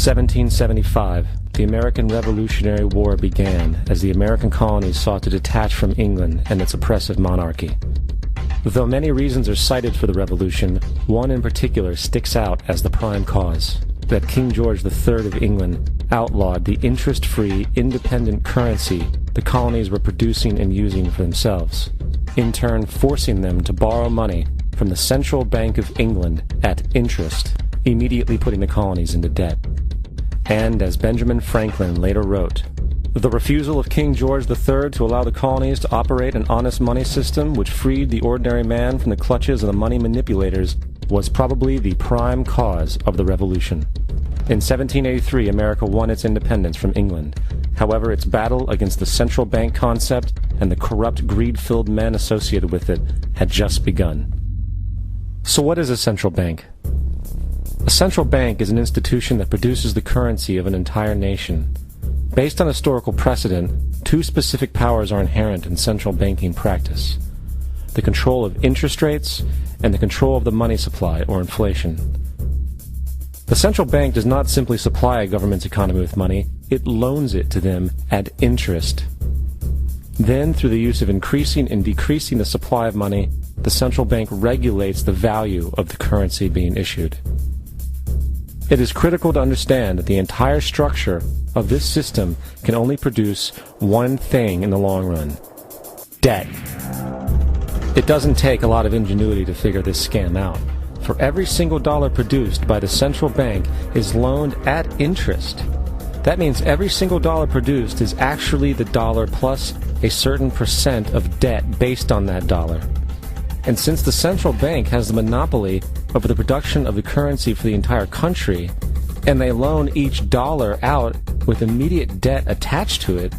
1775, the American Revolutionary War began as the American colonies sought to detach from England and its oppressive monarchy. Though many reasons are cited for the revolution, one in particular sticks out as the prime cause: that King George III of England outlawed the interest-free, independent currency the colonies were producing and using for themselves, in turn forcing them to borrow money from the Central Bank of England at interest, immediately putting the colonies into debt. And as Benjamin Franklin later wrote, the refusal of King George III to allow the colonies to operate an honest money system which freed the ordinary man from the clutches of the money manipulators was probably the prime cause of the revolution. In 1783, America won its independence from England. However, its battle against the central bank concept and the corrupt, greed-filled men associated with it had just begun. So what is a central bank? A central bank is an institution that produces the currency of an entire nation. Based on historical precedent, two specific powers are inherent in central banking practice: the control of interest rates and the control of the money supply, or inflation. The central bank does not simply supply a government's economy with money, it loans it to them at interest. Then, through the use of increasing and decreasing the supply of money, the central bank regulates the value of the currency being issued. It is critical to understand that the entire structure of this system can only produce one thing in the long run: debt. It doesn't take a lot of ingenuity to figure this scam out. For every single dollar produced by the central bank is loaned at interest. That means every single dollar produced is actually the dollar plus a certain percent of debt based on that dollar. And since the central bank has the monopoly over the production of the currency for the entire country, and they loan each dollar out with immediate debt attached to it,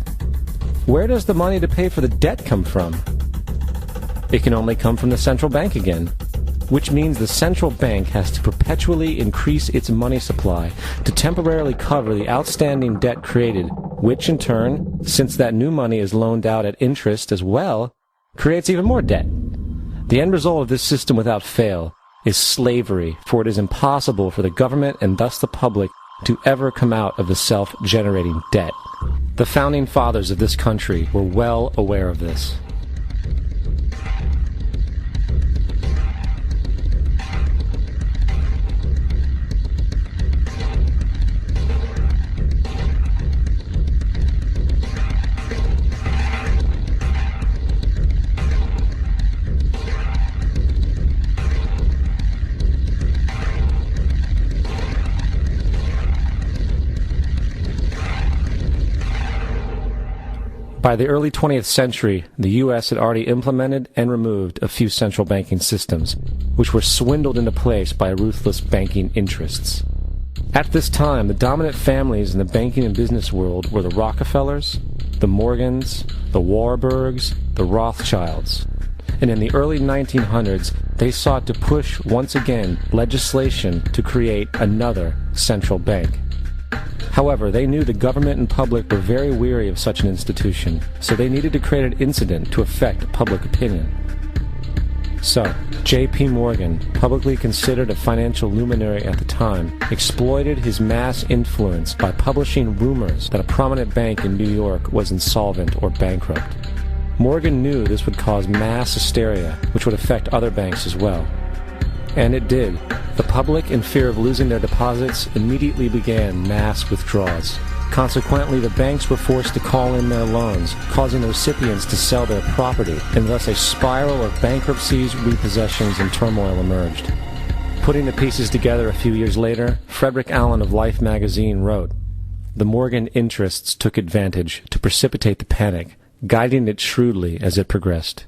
where does the money to pay for the debt come from? It can only come from the central bank again, which means the central bank has to perpetually increase its money supply to temporarily cover the outstanding debt created, which in turn, since that new money is loaned out at interest as well, creates even more debt. The end result of this system without fail is slavery, for it is impossible for the government and thus the public to ever come out of the self-generating debt. The founding fathers of this country were well aware of this. By the early 20th century, the U.S. had already implemented and removed a few central banking systems, which were swindled into place by ruthless banking interests. At this time, the dominant families in the banking and business world were the Rockefellers, the Morgans, the Warburgs, the Rothschilds. And in the early 1900s, they sought to push once again legislation to create another central bank. However, they knew the government and public were very weary of such an institution, so they needed to create an incident to affect public opinion. So, J.P. Morgan, publicly considered a financial luminary at the time, exploited his mass influence by publishing rumors that a prominent bank in New York was insolvent or bankrupt. Morgan knew this would cause mass hysteria, which would affect other banks as well. And it did. The public, in fear of losing their deposits, immediately began mass withdrawals. Consequently, the banks were forced to call in their loans, causing the recipients to sell their property, and thus a spiral of bankruptcies, repossessions, and turmoil emerged. Putting the pieces together a few years later, Frederick Allen of Life magazine wrote, "The Morgan interests took advantage to precipitate the panic, guiding it shrewdly as it progressed."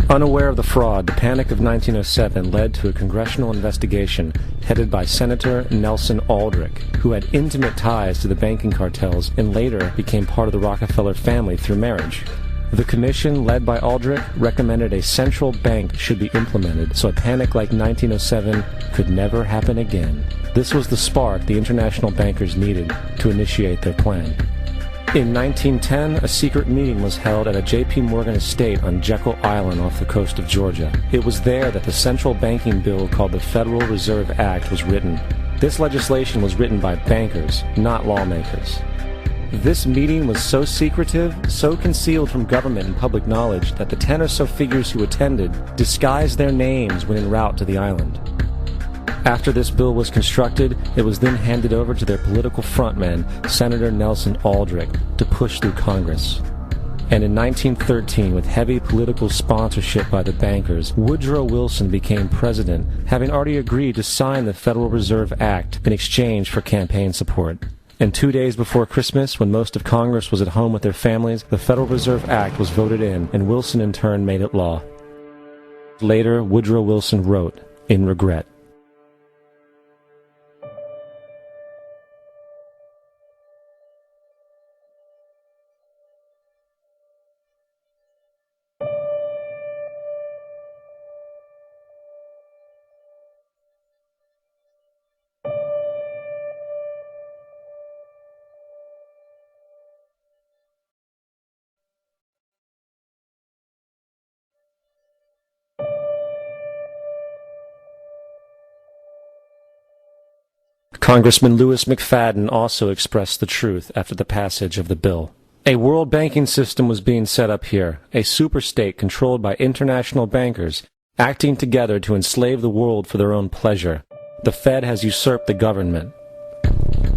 Unaware of the fraud, the Panic of 1907 led to a congressional investigation headed by Senator Nelson Aldrich, who had intimate ties to the banking cartels and later became part of the Rockefeller family through marriage. The commission, led by Aldrich, recommended a central bank should be implemented so a panic like 1907 could never happen again. This was the spark the international bankers needed to initiate their plan. In 1910, a secret meeting was held at a J.P. Morgan estate on Jekyll Island off the coast of Georgia. It was there that the central banking bill called the Federal Reserve Act was written. This legislation was written by bankers, not lawmakers. This meeting was so secretive, so concealed from government and public knowledge that the 10 or so figures who attended disguised their names when en route to the island. After this bill was constructed, it was then handed over to their political frontman, Senator Nelson Aldrich, to push through Congress. And in 1913, with heavy political sponsorship by the bankers, Woodrow Wilson became president, having already agreed to sign the Federal Reserve Act in exchange for campaign support. And 2 days before Christmas, when most of Congress was at home with their families, the Federal Reserve Act was voted in, and Wilson in turn made it law. Later, Woodrow Wilson wrote, in regret, Congressman Lewis McFadden also expressed the truth after the passage of the bill. A world banking system was being set up here, a superstate controlled by international bankers, acting together to enslave the world for their own pleasure. The Fed has usurped the government.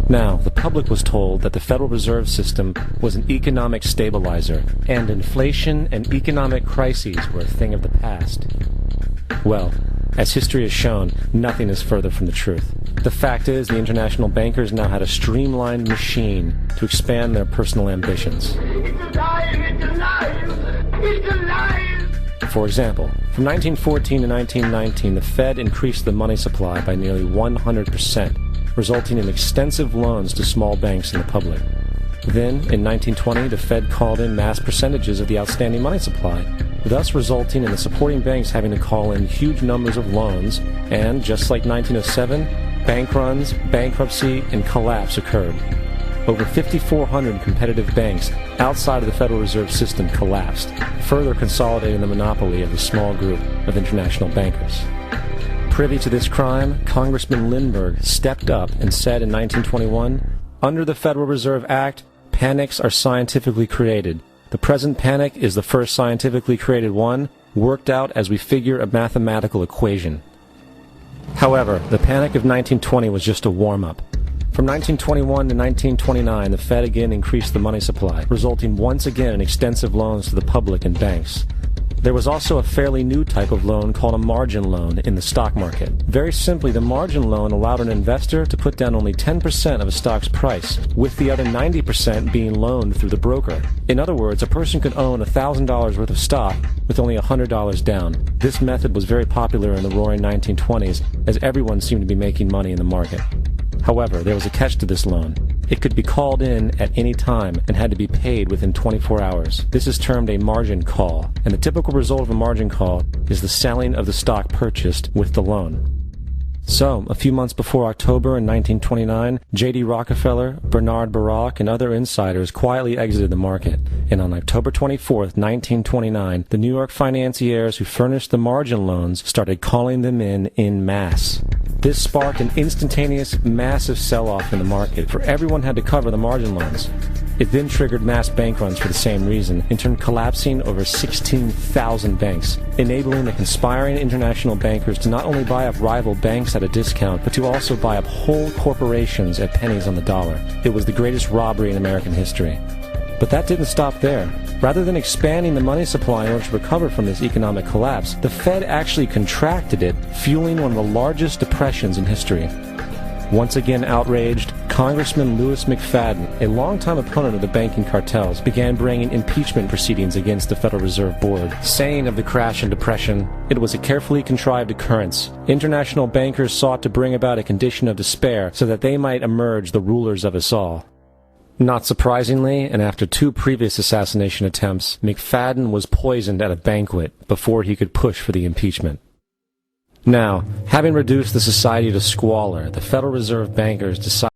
Now, the public was told that the Federal Reserve System was an economic stabilizer, and inflation and economic crises were a thing of the past. Well, as history has shown, nothing is further from the truth. The fact is, the international bankers now had a streamlined machine to expand their personal ambitions. It's alive! It's alive! It's alive! For example, from 1914 to 1919, the Fed increased the money supply by nearly 100%, resulting in extensive loans to small banks and the public. Then, in 1920, the Fed called in mass percentages of the outstanding money supply, thus resulting in the supporting banks having to call in huge numbers of loans, and, just like 1907, bank runs, bankruptcy, and collapse occurred. Over 5,400 competitive banks outside of the Federal Reserve System collapsed, further consolidating the monopoly of the small group of international bankers. Privy to this crime, Congressman Lindbergh stepped up and said in 1921, "Under the Federal Reserve Act, panics are scientifically created. The present panic is the first scientifically created one, worked out as we figure a mathematical equation." However, the panic of 1920 was just a warm-up. From 1921 to 1929, the Fed again increased the money supply, resulting once again in extensive loans to the public and banks. There was also a fairly new type of loan called a margin loan in the stock market. Very simply, the margin loan allowed an investor to put down only 10% of a stock's price, with the other 90% being loaned through the broker. In other words, a person could own $1,000 worth of stock with only $100 down. This method was very popular in the roaring 1920s, as everyone seemed to be making money in the market. However, there was a catch to this loan. It could be called in at any time and had to be paid within 24 hours. This is termed a margin call, and the typical result of a margin call is the selling of the stock purchased with the loan. So, a few months before October in 1929, J.D. Rockefeller, Bernard Baruch, and other insiders quietly exited the market, and on October 24, 1929, the New York financiers who furnished the margin loans started calling them in masse. This sparked an instantaneous, massive sell-off in the market, for everyone had to cover the margin loans. It then triggered mass bank runs for the same reason, in turn collapsing over 16,000 banks, enabling the conspiring international bankers to not only buy up rival banks at a discount, but to also buy up whole corporations at pennies on the dollar. It was the greatest robbery in American history. But that didn't stop there. Rather than expanding the money supply in order to recover from this economic collapse, the Fed actually contracted it, fueling one of the largest depressions in history. Once again outraged, Congressman Lewis McFadden, a longtime opponent of the banking cartels, began bringing impeachment proceedings against the Federal Reserve Board, saying of the crash and depression, "It was a carefully contrived occurrence. International bankers sought to bring about a condition of despair so that they might emerge the rulers of us all." Not surprisingly, and after 2 previous assassination attempts, McFadden was poisoned at a banquet before he could push for the impeachment. Now, having reduced the society to squalor, the Federal Reserve bankers decided